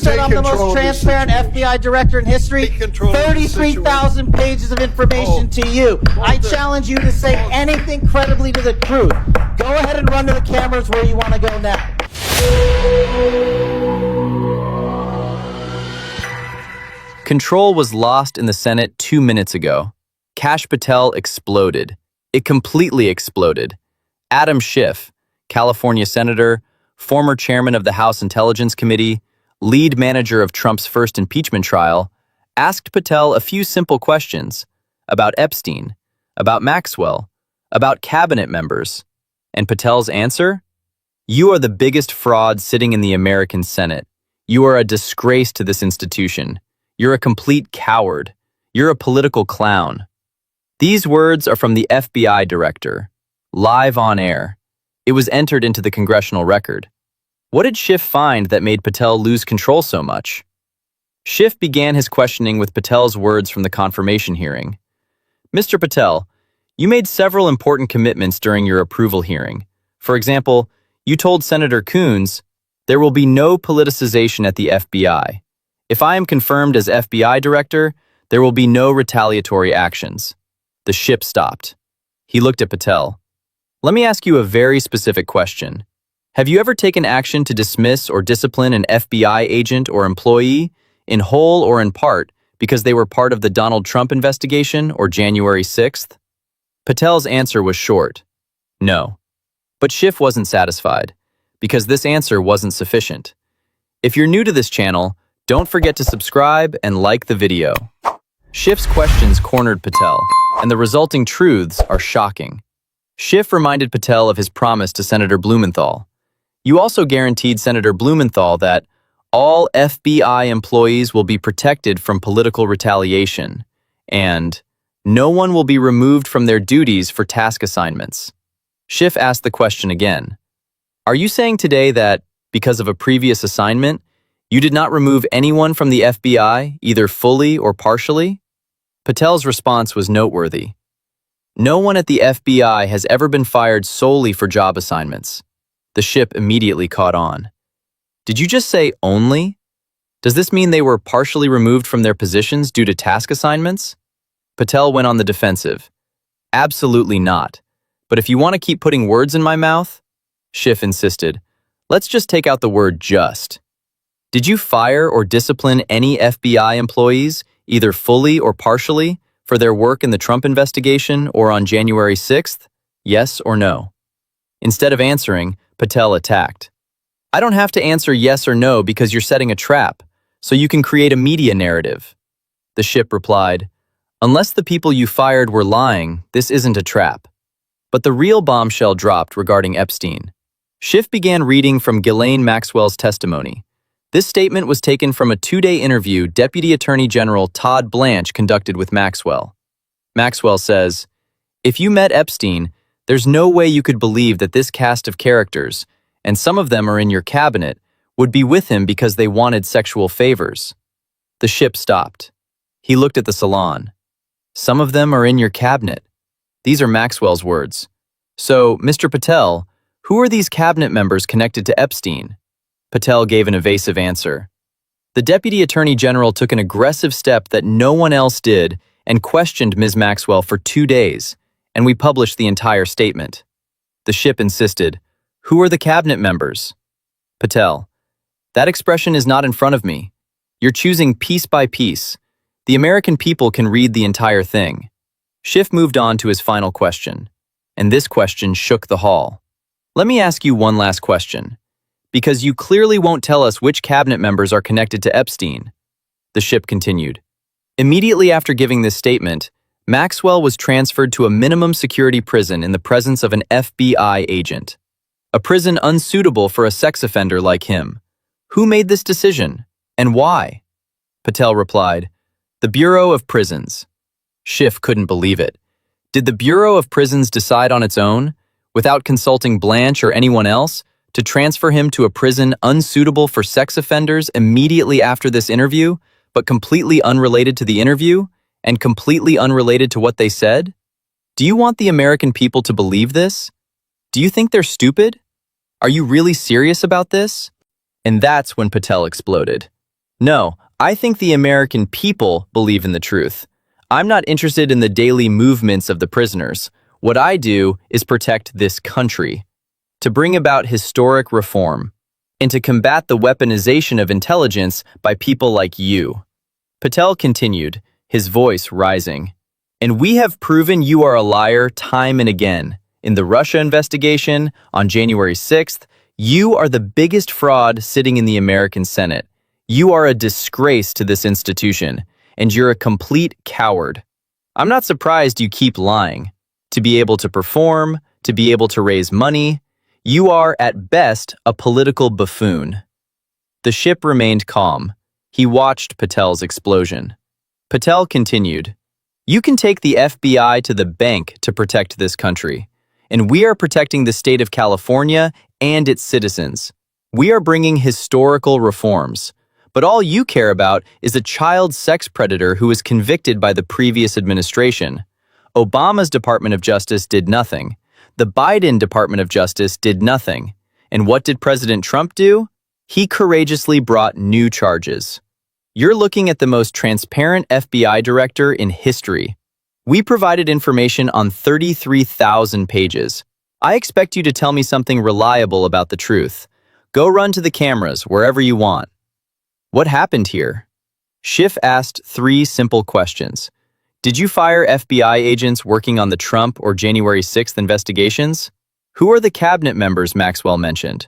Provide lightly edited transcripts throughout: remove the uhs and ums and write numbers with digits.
I'm the most transparent FBI director in history. 33,000 pages of information to you. I challenge you to say anything credibly to the truth. Go ahead and run to the cameras where you want to go now. Control was lost in the Senate 2 minutes ago. Kash Patel exploded. It completely exploded. Adam Schiff, California Senator, former chairman of the House Intelligence Committee, lead manager of Trump's first impeachment trial, asked Patel a few simple questions about Epstein, about Maxwell, about cabinet members. And Patel's answer? You are the biggest fraud sitting in the American Senate. You are a disgrace to this institution. You're a complete coward. You're a political clown. These words are from the FBI director, live on air. It was entered into the congressional record. What did Schiff find that made Patel lose control so much? Schiff began his questioning with Patel's words from the confirmation hearing. Mr. Patel, you made several important commitments during your approval hearing. For example, you told Senator Coons, there will be no politicization at the FBI. If I am confirmed as FBI director, there will be no retaliatory actions. The ship stopped. He looked at Patel. Let me ask you a very specific question. Have you ever taken action to dismiss or discipline an FBI agent or employee, in whole or in part, because they were part of the Donald Trump investigation or January 6th? Patel's answer was short. No. But Schiff wasn't satisfied, because this answer wasn't sufficient. If you're new to this channel, don't forget to subscribe and like the video. Schiff's questions cornered Patel, and the resulting truths are shocking. Schiff reminded Patel of his promise to Senator Blumenthal. You also guaranteed Senator Blumenthal that all FBI employees will be protected from political retaliation, and no one will be removed from their duties for task assignments. Schiff asked the question again. Are you saying today that, because of a previous assignment, you did not remove anyone from the FBI, either fully or partially? Patel's response was noteworthy. No one at the FBI has ever been fired solely for job assignments. The ship immediately caught on. Did you just say only? Does this mean they were partially removed from their positions due to task assignments? Patel went on the defensive. Absolutely not. But if you want to keep putting words in my mouth, Schiff insisted, let's just take out the word just. Did you fire or discipline any FBI employees, either fully or partially, for their work in the Trump investigation or on January 6th? Yes or no? Instead of answering, Patel attacked. I don't have to answer yes or no because you're setting a trap, so you can create a media narrative. The ship replied, unless the people you fired were lying, this isn't a trap. But the real bombshell dropped regarding Epstein. Schiff began reading from Ghislaine Maxwell's testimony. This statement was taken from a 2-day interview Deputy Attorney General Todd Blanche conducted with Maxwell. Maxwell says, if you met Epstein, there's no way you could believe that this cast of characters, and some of them are in your cabinet, would be with him because they wanted sexual favors. The ship stopped. He looked at the salon. Some of them are in your cabinet. These are Maxwell's words. So, Mr. Patel, who are these cabinet members connected to Epstein? Patel gave an evasive answer. The Deputy Attorney General took an aggressive step that no one else did and questioned Ms. Maxwell for 2 days, and we published the entire statement. The ship insisted, who are the cabinet members? Patel, that expression is not in front of me. You're choosing piece by piece. The American people can read the entire thing. Schiff moved on to his final question, and this question shook the hall. Let me ask you one last question, because you clearly won't tell us which cabinet members are connected to Epstein. The ship continued. Immediately after giving this statement, Maxwell was transferred to a minimum security prison in the presence of an FBI agent. A prison unsuitable for a sex offender like him. Who made this decision, and why? Patel replied, the Bureau of Prisons. Schiff couldn't believe it. Did the Bureau of Prisons decide on its own, without consulting Blanche or anyone else, to transfer him to a prison unsuitable for sex offenders immediately after this interview, but completely unrelated to the interview, and completely unrelated to what they said? Do you want the American people to believe this? Do you think they're stupid? Are you really serious about this? And that's when Patel exploded. No, I think the American people believe in the truth. I'm not interested in the daily movements of the prisoners. What I do is protect this country, to bring about historic reform, and to combat the weaponization of intelligence by people like you. Patel continued, his voice rising. And we have proven you are a liar time and again. In the Russia investigation, on January 6th, you are the biggest fraud sitting in the American Senate. You are a disgrace to this institution, and you're a complete coward. I'm not surprised you keep lying. To be able to perform, to be able to raise money, you are, at best, a political buffoon. The ship remained calm. He watched Patel's explosion. Patel continued, you can take the FBI to the bank to protect this country, and we are protecting the state of California and its citizens. We are bringing historical reforms, but all you care about is a child sex predator who was convicted by the previous administration. Obama's Department of Justice did nothing. The Biden Department of Justice did nothing. And what did President Trump do? He courageously brought new charges. You're looking at the most transparent FBI director in history. We provided information on 33,000 pages. I expect you to tell me something reliable about the truth. Go run to the cameras wherever you want. What happened here? Schiff asked 3 simple questions. Did you fire FBI agents working on the Trump or January 6th investigations? Who are the cabinet members Maxwell mentioned?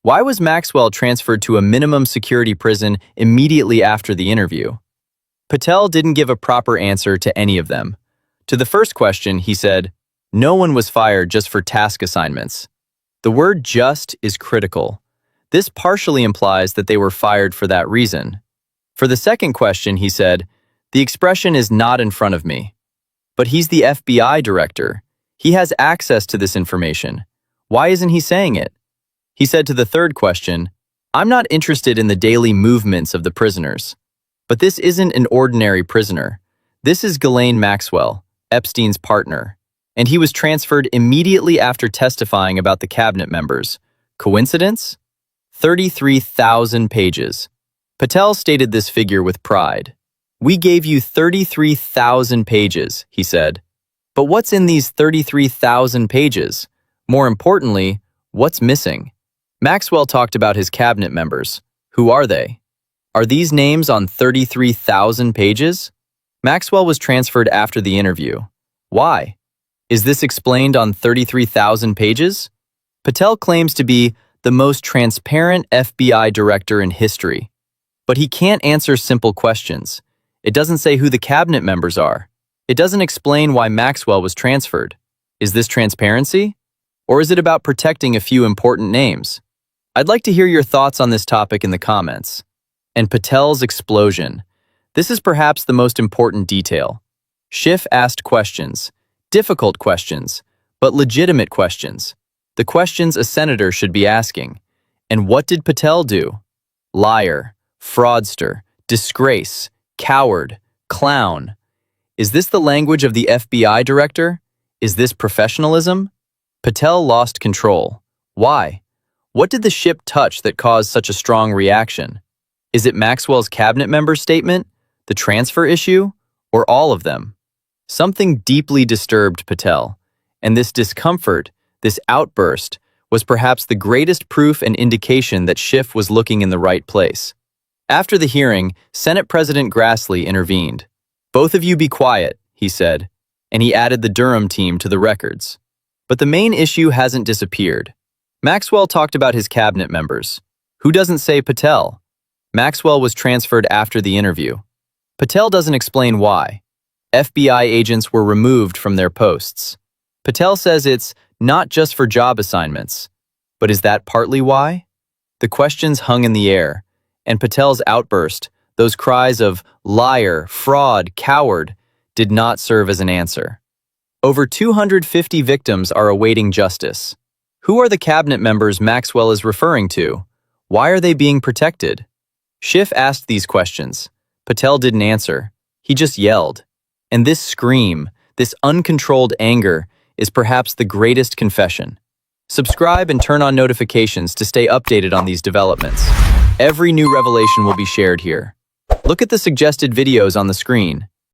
Why was Maxwell transferred to a minimum security prison immediately after the interview? Patel didn't give a proper answer to any of them. To the first question, he said, no one was fired just for task assignments. The word just is critical. This partially implies that they were fired for that reason. For the second question, he said, the expression is not in front of me. But he's the FBI director. He has access to this information. Why isn't he saying it? He said to the third question, I'm not interested in the daily movements of the prisoners. But this isn't an ordinary prisoner. This is Ghislaine Maxwell, Epstein's partner. And he was transferred immediately after testifying about the cabinet members. Coincidence? 33,000 pages. Patel stated this figure with pride. We gave you 33,000 pages, he said. But what's in these 33,000 pages? More importantly, what's missing? Maxwell talked about his cabinet members. Who are they? Are these names on 33,000 pages? Maxwell was transferred after the interview. Why? Is this explained on 33,000 pages? Patel claims to be the most transparent FBI director in history. But he can't answer simple questions. It doesn't say who the cabinet members are. It doesn't explain why Maxwell was transferred. Is this transparency? Or is it about protecting a few important names? I'd like to hear your thoughts on this topic in the comments. And Patel's explosion. This is perhaps the most important detail. Schiff asked questions, difficult questions, but legitimate questions. The questions a senator should be asking. And what did Patel do? Liar, fraudster, disgrace, coward, clown. Is this the language of the FBI director? Is this professionalism? Patel lost control. Why? What did the ship touch that caused such a strong reaction? Is it Maxwell's cabinet member statement, the transfer issue, or all of them? Something deeply disturbed Patel, and this discomfort, this outburst, was perhaps the greatest proof and indication that Schiff was looking in the right place. After the hearing, Senate President Grassley intervened. Both of you be quiet, he said, and he added the Durham team to the records. But the main issue hasn't disappeared. Maxwell talked about his cabinet members. Who doesn't say Patel? Maxwell was transferred after the interview. Patel doesn't explain why. FBI agents were removed from their posts. Patel says it's not just for job assignments. But is that partly why? The questions hung in the air, and Patel's outburst, those cries of liar, fraud, coward, did not serve as an answer. Over 250 victims are awaiting justice. Who are the cabinet members Maxwell is referring to? Why are they being protected? Schiff asked these questions. Patel didn't answer. He just yelled. And this scream, this uncontrolled anger, is perhaps the greatest confession. Subscribe and turn on notifications to stay updated on these developments. Every new revelation will be shared here. Look at the suggested videos on the screen.